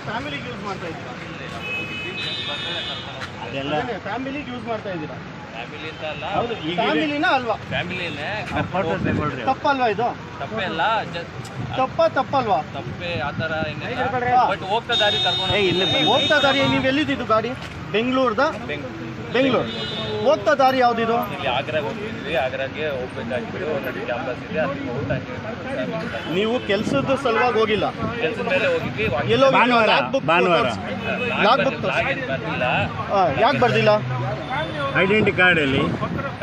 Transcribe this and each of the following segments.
ಫ್ಯಾಮಿಲಿಗೆ ಯೂಸ್ ಮಾಡ್ತಾ ಇದ್ದೀರಾ? ಅದೆಲ್ಲ ಫ್ಯಾಮಿಲಿಗೆ ಯೂಸ್ ಮಾಡ್ತಾ ಇದ್ದೀರಾ? ಫ್ಯಾಮಿಲಿ ಅಂತ ಅಲ್ಲ. ಹೌದು, ಫ್ಯಾಮಿಲಿನಾ ಅಲ್ವಾ? ಫ್ಯಾಮಿಲಿನೇ. ತಪ್ಪಲ್ವಾ ಇದು? ತಪ್ಪೇ ಅಲ್ಲ, ತಪ್ಪಲ್ವಾ? ತಪ್ಪೇ ಆ ಥರ ಏನಿಲ್ಲ. ಬಟ್ ಹೋಗ್ತಾ ದಾರಿ ಕರ್ಕೊಂಡು ಹೋಗ್ತಾ ದಾರಿ. ನೀವು ಎಲ್ಲಿದ್ದು ಗಾಡಿ? ಬೆಂಗಳೂರ್ದ? ಬೆಂಗಳೂರು. ಹೋಗ್ತಾ ದಾರಿ ಯಾವುದಿದು? ಇಲ್ಲಿ ಆಗ್ರಾಗೆ ಹೋಗ್ತಿದ್ವಿ. ಆಗ್ರಾಗೆ ಹೋಗ್ಬೇಕಾಗಿತ್ತು. ಆಲ್ರೆಡಿ ಕ್ಯಾಂಪಸ್ ಇದೆ, ಅದಕ್ಕೆ ಹೋಗ್ತಾ ಇದ್ದೀವಿ. ನೀವು ಕೆಲಸದ ಸಲುವಾಗಿ ಹೋಗಿಲ್ಲ? ಕೆಲಸದ ಮೇಲೆ ಹೋಗಿದ್ವಿ. ಎಲ್ಲೋ ಭಾನುವಾರ ಬರ್ಲಿಲ್ಲ. ಯಾಕೆ ಬರ್ದಿಲ್ಲ? ಐಡೆಂಟಿ ಕಾರ್ಡ್ ಅಲ್ಲಿ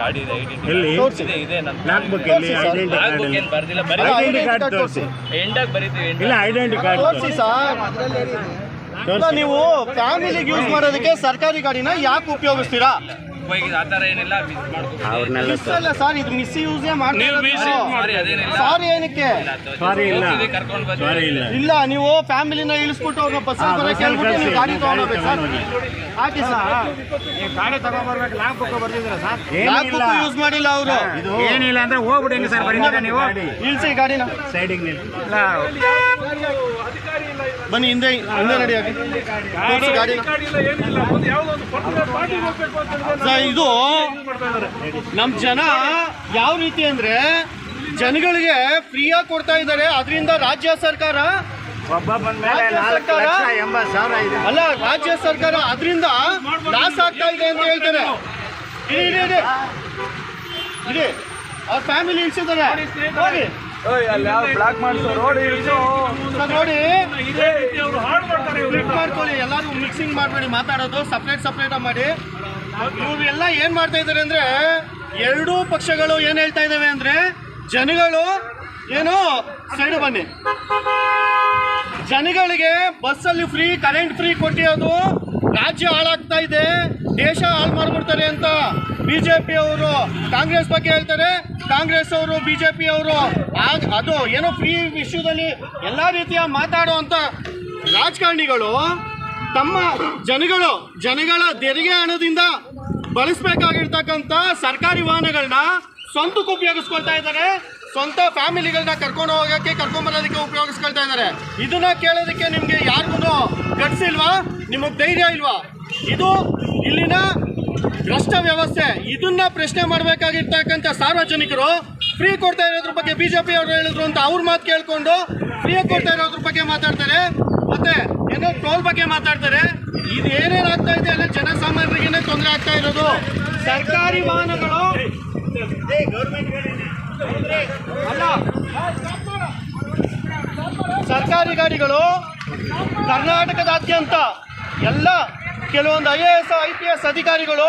ಗಾಡಿ ಇದೆ, ಐಡೆಂಟಿ ಎಲ್ಲಿ ಇದೆ. ಲಾಕ್ ಬುಕ್ ಅಲ್ಲಿ ಐಡೆಂಟಿ ಕಾರ್ಡ್ ಅಲ್ಲಿ ಬರ್ದಿಲ್ಲ. ಐಡೆಂಟಿ ಕಾರ್ಡ್ ತೋರಿಸಿ. ಎಂಡಾಗಿ ಬರೀತೀವಿ. ಇಲ್ಲ ಐಡೆಂಟಿ ಕಾರ್ಡ್ ತೋರಿಸಿ ಸರ್. ನೀವು ಫ್ಯಾಮಿಲಿಗೆ ಯೂಸ್ ಮಾಡೋದಕ್ಕೆ ಸರ್ಕಾರಿ ಗಾಡಿನ ಯಾಕೆ ಉಪಯೋಗಿಸ್ತೀರಾ? ಆ ಥರ ಏನಿಲ್ಲ. ಅವ್ರನ್ನೆಲ್ಲ ಸರ್, ಇದು ಮಿಸ್ ಯೂಸೇ ಅದೇನಿಲ್ಲ. ಸಾರಿ ಏನಕ್ಕೆ? ಸಾರಿ ಇಲ್ಲ, ಕರ್ಕೊಂಡು ಬಂದು ಸಾರಿ ಇಲ್ಲ. ಇಲ್ಲ, ನೀವು ಫ್ಯಾಮಿಲಿನ ಇಳಿಸ್ಬಿಟ್ಟು ಅವ್ರನ್ನ ಬಸ್ಸಲ್ಲಿ ಬರೋಕೆ ಹೇಳ್ಬಿಟ್ಟು ನೀವು ಗಾಡಿ ತಗೊಂಡೋಗ್ಬೇಕು ಸರ್. ಹಾಕಿ ಸರ್. ಗಾಡಿ ತಗೊಂಡ್ಬರ್ಬೇಕು. ಲಾಕ್ ಬುಕ್ ಬರ್ದಿದ್ರ ಸರ್? ಲಾಕ್ ಬುಕ್ ಯೂಸ್ ಮಾಡಿಲ್ಲ ಅವರು. ಏನಿಲ್ಲ ಅಂದ್ರೆ ಹೋಗ್ಬಿಡಿ. ಹೆಂಗೆ ಸರ್ ಬರೀತೀರಾ ನೀವು? ಇಳಿಸಿ ಗಾಡಿನ ಸೈಡಿಗೆ ನಿಲ್ಲಿ. ಬನ್ನಿ, ಹಿಂದೆ ನಡಿಯಾಗಿ ಗಾಡಿನ. ಇದು ನಮ್ ಜನ ಯಾವ ರೀತಿ ಅಂದ್ರೆ ಜನಗಳಿಗೆ ಫ್ರೀಯಾಗಿ ಕೊಡ್ತಾ ಇದ್ದಾರೆ. ಅದರಿಂದ ರಾಜ್ಯ ಸರ್ಕಾರ ಅಲ್ಲ, ರಾಜ್ಯ ಸರ್ಕಾರ ಅದರಿಂದ ಲಾಸ್ ಆಗ್ತಾ ಇದೆ ಅಂತ ಹೇಳ್ತಾರೆ. ಇದೆ ಅವ್ರ ಫ್ಯಾಮಿಲಿ ಇಳಿಸಿದ್ದಾರೆ. ನೋಡಿ ನೋಡಿ, ಮಾಡ್ಕೊಳ್ಳಿ. ಎಲ್ಲರೂ ಮಿಕ್ಸಿಂಗ್ ಮಾಡಬೇಡಿ, ಮಾತಾಡೋದು ಸಪ್ರೇಟ್ ಮಾಡಿ. ಇವ್ರೆಲ್ಲ ಏನ್ ಮಾಡ್ತಾ ಇದ್ದಾರೆ ಅಂದ್ರೆ, ಎರಡೂ ಪಕ್ಷಗಳು ಏನ್ ಹೇಳ್ತಾ ಇದಾವೆ ಅಂದ್ರೆ, ಜನಗಳು ಏನು ಸೈಡ್ ಬನ್ನಿ, ಜನಗಳಿಗೆ ಬಸ್ಸಲ್ಲಿ ಫ್ರೀ ಕರೆಂಟ್ ಫ್ರೀ ಕೊಟ್ಟಿರೋದು ರಾಜ್ಯ ಹಾಳಾಗ್ತಾ ಇದೆ, ದೇಶ ಹಾಳು ಮಾಡ್ಬಿಡ್ತಾರೆ ಅಂತ ಬಿಜೆಪಿ ಅವರು ಕಾಂಗ್ರೆಸ್ ಬಗ್ಗೆ ಹೇಳ್ತಾರೆ. ಕಾಂಗ್ರೆಸ್ ಅವರು ಬಿಜೆಪಿ ಅವರು ಅದು ಏನೋ ಫ್ರೀ ವಿಷಯದಲ್ಲಿ ಎಲ್ಲ ರೀತಿಯ ಮಾತಾಡುವಂಥ ರಾಜಕಾರಣಿಗಳು ತಮ್ಮ ಜನಗಳ ತೆರಿಗೆ ಹಣದಿಂದ ಬಳಸಬೇಕಾಗಿರ್ತಕ್ಕಂಥ ಸರ್ಕಾರಿ ವಾಹನಗಳನ್ನ ಸ್ವಂತಕ್ಕೆ ಉಪಯೋಗಿಸ್ಕೊಳ್ತಾ ಇದ್ದಾರೆ. ಸ್ವಂತ ಫ್ಯಾಮಿಲಿಗಳನ್ನ ಕರ್ಕೊಂಡು ಹೋಗೋಕ್ಕೆ ಕರ್ಕೊಂಬರೋದಕ್ಕೆ ಉಪಯೋಗಿಸ್ಕೊಳ್ತಾ ಇದ್ದಾರೆ. ಇದನ್ನ ಕೇಳೋದಕ್ಕೆ ನಿಮಗೆ ಯಾರಿಗೂ ಗಟ್ಸ್ ಇಲ್ವಾ? ನಿಮಗೆ ಧೈರ್ಯ ಇಲ್ವಾ? ಇದು ಇಲ್ಲಿನ ಭ್ರಷ್ಟ ವ್ಯವಸ್ಥೆ. ಇದನ್ನ ಪ್ರಶ್ನೆ ಮಾಡಬೇಕಾಗಿರ್ತಕ್ಕಂಥ ಸಾರ್ವಜನಿಕರು ಫ್ರೀ ಕೊಡ್ತಾ ಇರೋದ್ರ ಬಗ್ಗೆ ಬಿಜೆಪಿ ಅವರು ಹೇಳಿದ್ರು ಅಂತ ಅವ್ರ ಮಾತು ಕೇಳ್ಕೊಂಡು ಫ್ರೀ ಕೊಡ್ತಾ ಇರೋದ್ರ ಬಗ್ಗೆ ಮಾತಾಡ್ತಾರೆ. ಮತ್ತೆ ಏನೋ ಟೋಲ್ ಬಗ್ಗೆ ಮಾತಾಡ್ತಾರೆ. ಇದು ಏನೇನಾಗ್ತಾ ಇದೆ ಅಂದ್ರೆ ಜನಸಾಮಾನ್ಯರಿಗೆ ತೊಂದರೆ ಆಗ್ತಾ ಇರೋದು. ಸರ್ಕಾರಿ ವಾಹನಗಳು ಅಲ್ಲ, ಸರ್ಕಾರಿ ಗಾಡಿಗಳು ಕರ್ನಾಟಕದಾದ್ಯಂತ ಎಲ್ಲ ಕೆಲವೊಂದು IAS IPS ಅಧಿಕಾರಿಗಳು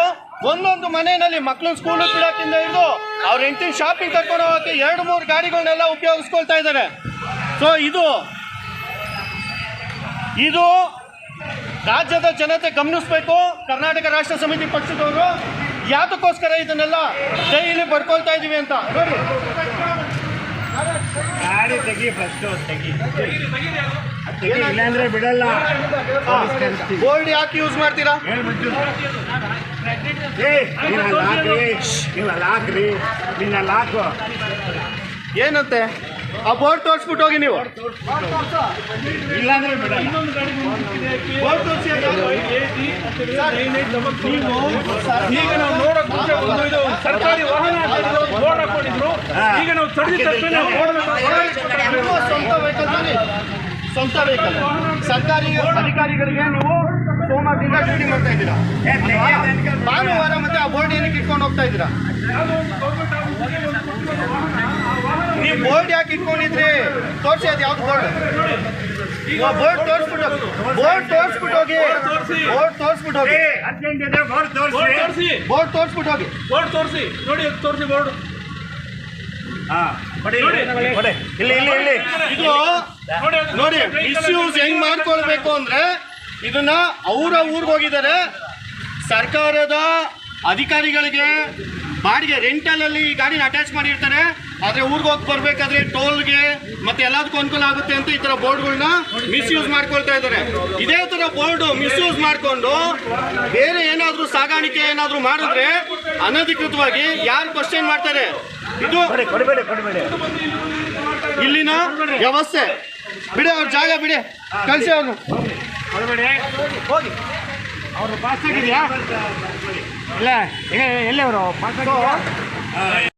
ಒಂದೊಂದು ಮನೆಯಲ್ಲಿ ಮಕ್ಕಳನ್ನ ಸ್ಕೂಲಿಗೆ ಬಿಡೋಕ್ಕಿಂತ ಹಿಡಿದು ಅವ್ರ ಹೆಂಡತಿನ ಶಾಪಿಂಗ್ ಕರ್ಕೊಂಡು ಹೋಗೋಕ್ಕೆ 2-3 ಗಾಡಿಗಳನ್ನೆಲ್ಲ ಉಪಯೋಗಿಸ್ಕೊಳ್ತಾ ಇದ್ದಾರೆ. ಸೊ ಇದು ರಾಜ್ಯದ ಜನತೆ ಗಮನಿಸಬೇಕು. ಕರ್ನಾಟಕ ರಾಷ್ಟ್ರ ಸಮಿತಿ ಪಕ್ಷದವರು ಯಾತಕ್ಕೋಸ್ಕರ ಇದನ್ನೆಲ್ಲ ಡೈಲಿ ಪಡ್ಕೊಳ್ತಾ ಇದೀವಿ ಅಂತ ನೋಡಿ. ಗಾಡಿ ತೆಗಿ, ಫಸ್ಟ್ ತೆಗಿ, ಇಲ್ಲಾಂದ್ರೆ ಬಿಡಲ್ಲ. ಬೋರ್ಡ್ ಯಾಕೆ ಯೂಸ್ ಮಾಡ್ತೀರಾ? ಲಾಕು ಏನಂತೆ ಆ ಬೋರ್ಡ್ ತೋರಿಸ್ಬಿಟ್ಟು ಹೋಗಿ ನೀವು. ಇಲ್ಲಾಂದ್ರೆ ಬಿಡಲ್ಲ. ಬೋರ್ಡ್ ತೋರಿಸಿ. ಈಗ ನಾವು ನೋಡೋಕೆ ಮುಂಚೆ ಇದು ಸರ್ಕಾರಿ ವಾಹನ ಬೋರ್ಡ್ ಹಾಕೊಂಡಿದ್ರು. ಈಗ ನಾವು ತಡೆದ ತಕ್ಷಣ ಸ್ವಂತ ವೆಹಿಕಲ್ ಸರ್ಕಾರಿ ಅಧಿಕಾರಿಗಳಿಗೆ ನೀವು ಸೋಮವಾರದಿಂದ ಡ್ಯೂಟಿ ಮಾಡ್ತಾ ಇದ್ದೀರಾ. ಭಾನುವಾರ ಮತ್ತೆ ಆ ಬೋರ್ಡ್ ಏನಕ್ಕೆ ಇಟ್ಕೊಂಡು ಹೋಗ್ತಾ ಇದ್ದೀರಾ? ನೀವು ಬೋರ್ಡ್ ಯಾಕೆ ಇಟ್ಕೊಂಡಿದ್ರಿ? ತೋರಿಸಿ, ಅದು ಯಾವ್ದು ಬೋರ್ಡ್? ಬೋರ್ಡ್ ತೋರಿಸ್ಬಿಟ್ಟು ಹೋಗಿ. ಬೋರ್ಡ್ ತೋರಿಸ್ಬಿಟ್ಟು ಹೋಗಿ. ಬೋರ್ಡ್ ತೋರಿಸಿ ಬೋರ್ಡ್ ತೋರಿಸಿ ನೋಡಿ, ತೋರಿಸಿ ಬೋರ್ಡ್. ಇದು ನೋಡಿ ಮಿಸ್ಯೂಸ್ ಹೆಂಗ್ ಮಾಡ್ಕೊಳ್ಬೇಕು ಅಂದ್ರೆ, ಇದನ್ನ ಅವರ ಊರಿಗೆ ಹೋಗಿದ್ದಾರೆ. ಸರ್ಕಾರದ ಅಧಿಕಾರಿಗಳಿಗೆ ಬಾಡಿಗೆ ರೆಂಟಲಲ್ಲಿ ಈ ಗಾಡಿನ ಅಟ್ಯಾಚ್ ಮಾಡಿರ್ತಾರೆ. ಆದರೆ ಊರಿಗೆ ಹೋಗಿ ಬರಬೇಕಾದ್ರೆ ಟೋಲ್ಗೆ ಮತ್ತೆ ಎಲ್ಲದಕ್ಕೂ ಅನುಕೂಲ ಆಗುತ್ತೆ ಅಂತ ಈ ಥರ ಬೋರ್ಡ್ಗಳನ್ನ ಮಿಸ್ಯೂಸ್ ಮಾಡ್ಕೊಳ್ತಾ ಇದ್ದಾರೆ. ಇದೇ ಥರ ಬೋರ್ಡು ಮಿಸ್ಯೂಸ್ ಮಾಡಿಕೊಂಡು ಬೇರೆ ಏನಾದರೂ ಸಾಗಾಣಿಕೆ ಏನಾದರೂ ಮಾಡಿದ್ರೆ ಅನಧಿಕೃತವಾಗಿ ಯಾರು ಕ್ವಶನ್ ಮಾಡ್ತಾರೆ? ಇದು ಇಲ್ಲಿನ ವ್ಯವಸ್ಥೆ. ಬಿಡಿ, ಅವ್ರ ಜಾಗ ಬಿಡಿ, ಕಳಿಸಿ ಅವ್ರು. ಹೊರಬೇಡಿ. ಹೋಗಿ. ಅವ್ರು ಪಾಸ್ ಆಗಿದೆಯಾ ಇಲ್ಲ ಎಲ್ಲಿ ಅವರು ಪಾಸ್ ಆಗಿದೆಯಾ